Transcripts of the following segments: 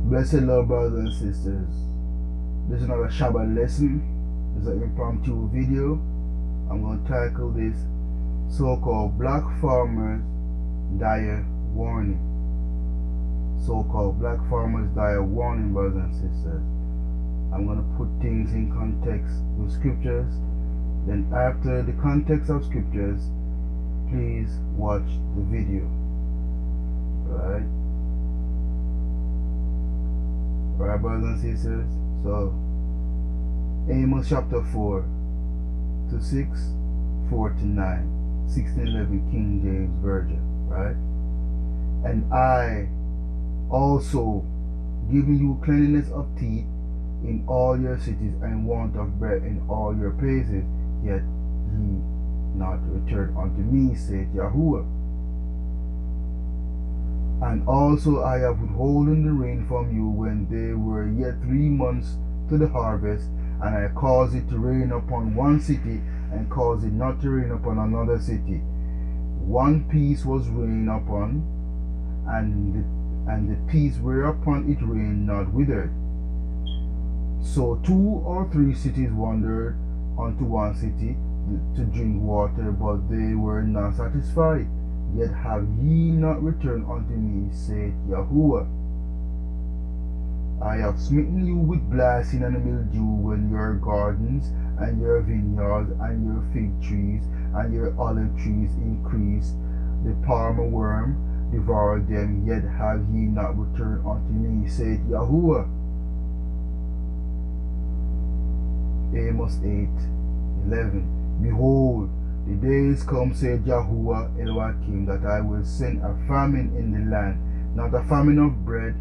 Blessed Lord, brothers and sisters. This is not a Shabbat lesson. It's an impromptu video. I'm going to tackle this so-called black farmers dire warning. So-called black farmers dire warning, brothers and sisters. I'm going to put things in context with scriptures. Then after the context of scriptures, please watch the video. Alright, brothers and sisters. So Amos chapter 4 to 6, 4 to 9, 1611 King James Version. Right? And I also giving you cleanliness of teeth in all your cities, and want of bread in all your places, yet ye not return unto me, saith Yahuwah. And also I have withholden the rain from you when there were yet 3 months to the harvest, and I caused it to rain upon one city, and caused it not to rain upon another city. One piece was rained upon, and the piece whereupon it rained not withered. So 2 or 3 cities wandered unto one city to drink water, but they were not satisfied. Yet have ye not returned unto me, saith Yahuwah. I have smitten you with blasting and mildew when your gardens and your vineyards and your fig trees and your olive trees increase. The palmer worm devoured them, yet have ye not returned unto me, saith Yahuwah. Amos 8:11. Behold, the days come, said Yahuwah Elohim, that I will send a famine in the land, not a famine of bread,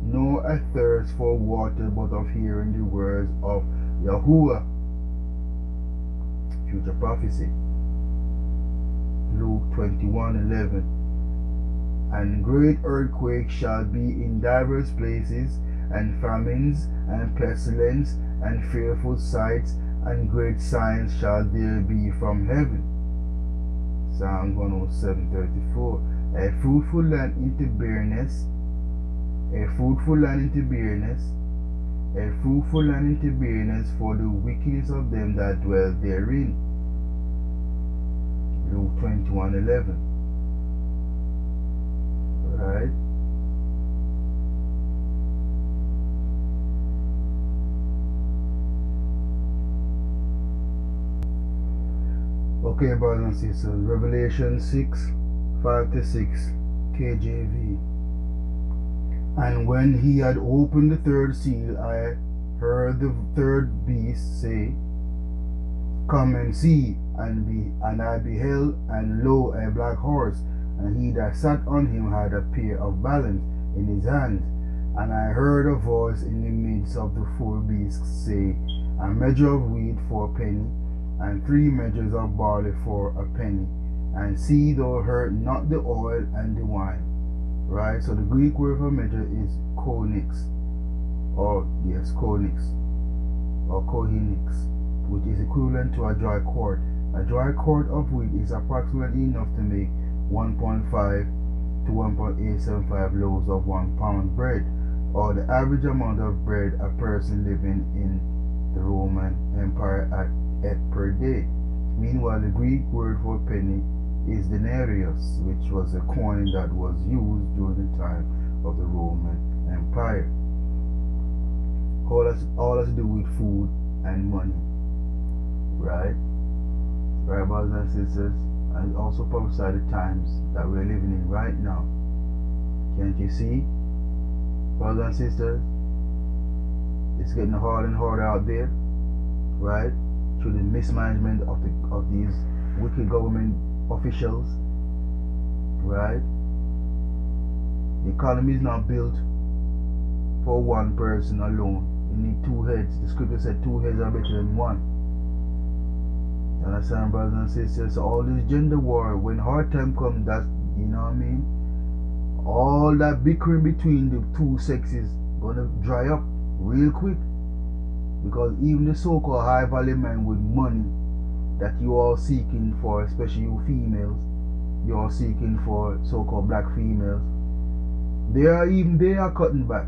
nor a thirst for water, but of hearing the words of Yahuwah. Future prophecy. Luke 21:11. And great earthquakes shall be in divers places, and famines, and pestilence, and fearful sights, and great signs shall there be from heaven. Psalm 107:34. A fruitful land into barrenness, a fruitful land into barrenness, a fruitful land into barrenness for the wickedness of them that dwell therein. Luke 21:11. Right? Okay, brothers and sisters, Revelation 6, 5 to 6, KJV. And when he had opened the 3rd seal, I heard the 3rd beast say, Come and see. And I beheld, and lo, a black horse, and he that sat on him had a pair of balance in his hand. And I heard a voice in the midst of the 4 beasts say, A measure of wheat for a penny, and 3 measures of barley for a penny, and see thou hurt not the oil and the wine. Right? So the Greek word for measure is konix, or yes, konix, or kohinix, which is equivalent to a dry quart. A dry quart of wheat is approximately enough to make 1.5 to 1.875 loaves of 1 pound bread, or the average amount of bread a person living in the Roman Empire ate per day. Meanwhile, the Greek word for penny is denarius, which was a coin that was used during the time of the Roman Empire. All has to do with food and money. Right? Right, brothers and sisters? And also prophesy the times that we're living in right now. Can't you see? Brothers and sisters, it's getting harder and harder out there. Right? Through the mismanagement of these wicked government officials. Right? The economy is not built for one person alone. You need 2 heads. The scripture said 2 heads are better than 1. You understand, brothers and sisters? So all this gender war, when hard time comes, that's, you know what I mean? All that bickering between the 2 sexes gonna dry up real quick. Because even the so-called high value men with money that you are seeking for, especially you females, you are seeking for so-called black females, they are cutting back.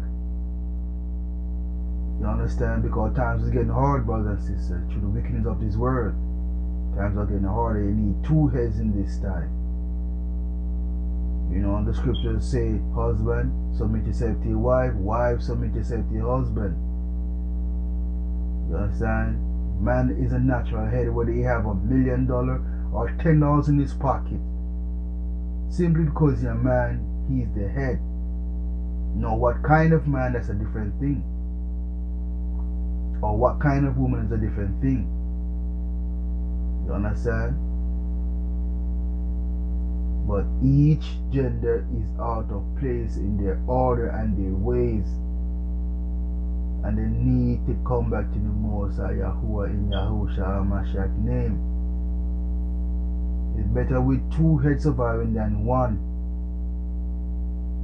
You understand? Because times is getting hard, brothers and sisters, through the wickedness of this world. Times are getting harder. You need two heads in this time. You know, the scriptures say, husband, submit yourself to your wife. Wife, submit yourself to your husband. You understand? Man is a natural head, whether he have $1 million or $10 in his pocket. Simply because you're a man, he's the head. Now, what kind of man, that's a different thing. Or what kind of woman is a different thing. You understand? But each gender is out of place in their order and their ways. And they need to come back to the Most High Yahuwah in Yahushua HaMashiach's name. It's better with two heads surviving than one.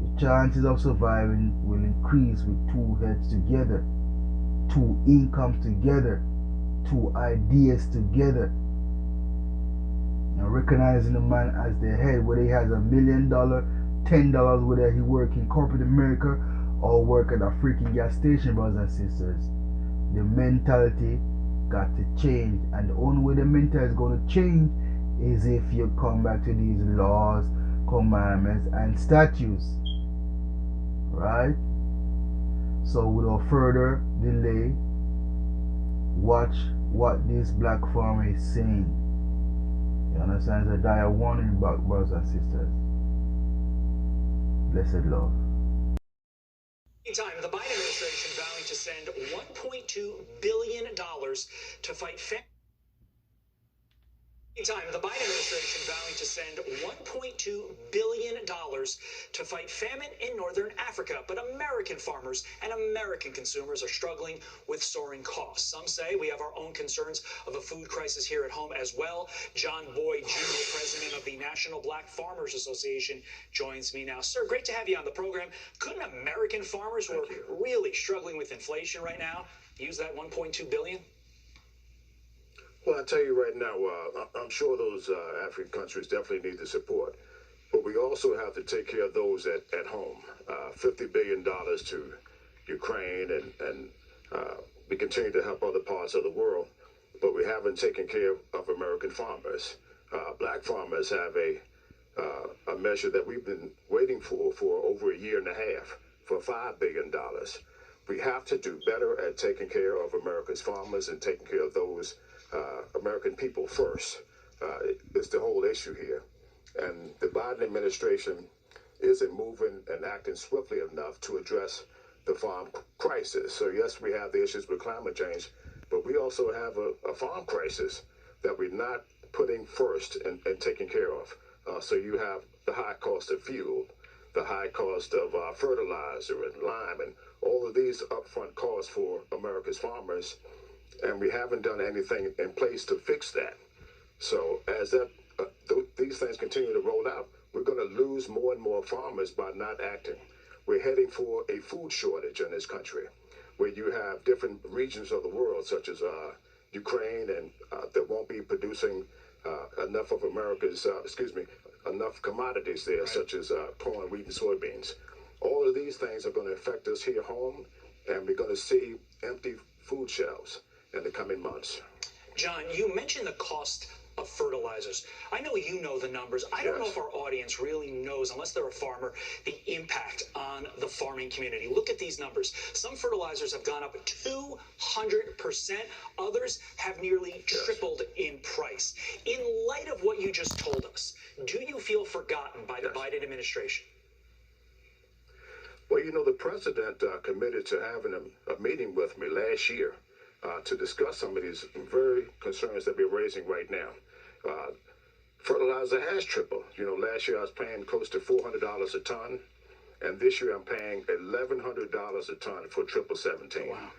The chances of surviving will increase with two heads together, two incomes together, two ideas together. And recognizing the man as the head, whether he has $1 million, $10, whether he work in corporate America or work at a freaking gas station, brothers and sisters. The mentality got to change, and the only way the mentality is going to change is if you come back to these laws, commandments, and statutes. Right? So without further delay, watch what this black farmer is saying. You understand? It's a dire warning, brothers and sisters. Blessed love. Meantime, the Biden administration vowing to send $1.2 billion to fight famine. Meantime, the Biden administration vowing to send $1.2 billion to fight famine in northern Africa. But American farmers and American consumers are struggling with soaring costs. Some say we have our own concerns of a food crisis here at home as well. John Boyd Jr., president of the National Black Farmers Association, joins me now. Sir, great to have you on the program. Couldn't American farmers who are really struggling with inflation right now use that $1.2 billion? Well, I tell you right now, I'm sure those African countries definitely need the support. But we also have to take care of those at home. $50 billion to Ukraine, and we continue to help other parts of the world. But we haven't taken care of American farmers. Black farmers have a measure that we've been waiting for over a year and a half, for $5 billion. We have to do better at taking care of America's farmers and taking care of those American people first. It's the whole issue here. And the Biden administration isn't moving and acting swiftly enough to address the farm crisis. So yes, we have the issues with climate change, but we also have a farm crisis that we're not putting first and taking care of. So you have the high cost of fuel, the high cost of fertilizer and lime, and all of these upfront costs for America's farmers. And we haven't done anything in place to fix that. So as these things continue to roll out, we're going to lose more and more farmers by not acting. We're heading for a food shortage in this country, where you have different regions of the world, such as Ukraine, and that won't be producing enough of America's, enough commodities there, right, such as corn, wheat, and soybeans. All of these things are going to affect us here home, and we're going to see empty food shelves in the coming months. John, you mentioned the cost of fertilizers. I know you know the numbers. I don't know if our audience really knows, unless they're a farmer, the impact on the farming community. Look at these numbers. Some fertilizers have gone up 200%. Others have nearly tripled in price. In light of what you just told us, do you feel forgotten by the Biden administration? Well, you know, the president committed to having a meeting with me last year to discuss some of these very concerns that we're raising right now. Fertilizer has tripled. You know, last year I was paying close to $400 a ton, and this year I'm paying $1,100 a ton for 1717. Wow.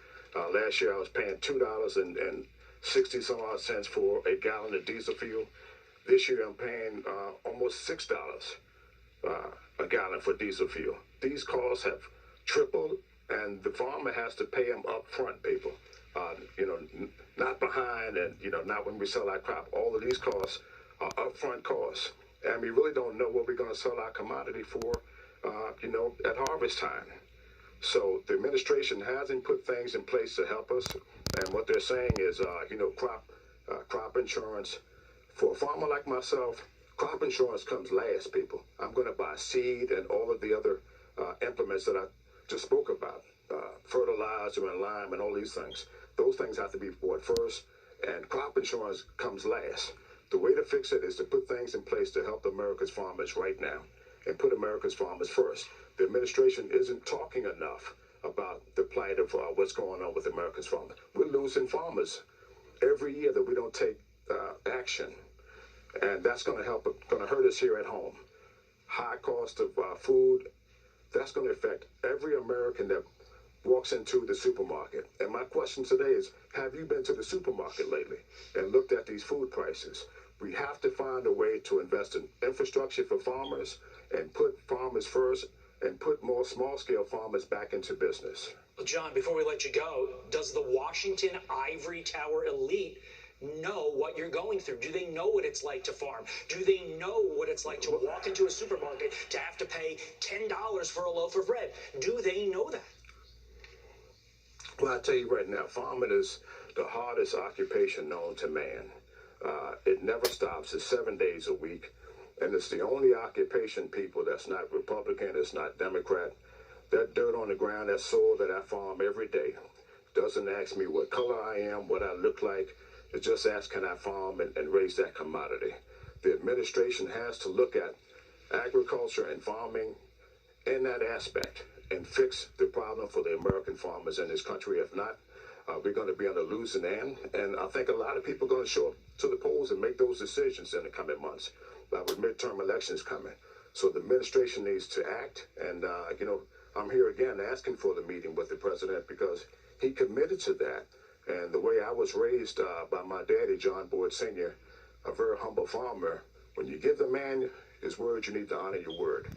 Last year I was paying $2.60 some odd cents for a gallon of diesel fuel. This year I'm paying almost $6 a gallon for diesel fuel. These costs have tripled, and the farmer has to pay them up front, people. You know, not behind, and, you know, not when we sell our crop. All of these costs are upfront costs, and we really don't know what we're going to sell our commodity for, you know, at harvest time. So the administration hasn't put things in place to help us. And what they're saying is, crop insurance. For a farmer like myself, crop insurance comes last, people. I'm going to buy seed and all of the other implements that I just spoke about, fertilizer and lime and all these things. Those things have to be bought first, and crop insurance comes last. The way to fix it is to put things in place to help America's farmers right now and put America's farmers first. The administration isn't talking enough about the plight of what's going on with America's farmers. We're losing farmers every year that we don't take action, and that's going to hurt us here at home. High cost of food, that's going to affect every American that walks into the supermarket. And my question today is, have you been to the supermarket lately and looked at these food prices? We have to find a way to invest in infrastructure for farmers and put farmers first and put more small-scale farmers back into business. John, before we let you go, does the Washington Ivory Tower elite know what you're going through? Do they know what it's like to farm? Do they know what it's like to walk into a supermarket to have to pay $10 for a loaf of bread? Do they know that? Well, I tell you right now, farming is the hardest occupation known to man. It never stops. It's 7 days a week. And it's the only occupation, people, that's not Republican, it's not Democrat. That dirt on the ground, that soil that I farm every day, doesn't ask me what color I am, what I look like. It just asks, can I farm and raise that commodity? The administration has to look at agriculture and farming in that aspect and fix the problem for the American farmers in this country. If not, we're going to be on the losing end. And I think a lot of people are going to show up to the polls and make those decisions in the coming months, with midterm elections coming. So the administration needs to act. And, I'm here again asking for the meeting with the president because he committed to that. And the way I was raised by my daddy, John Boyd Sr., a very humble farmer, when you give the man his word, you need to honor your word.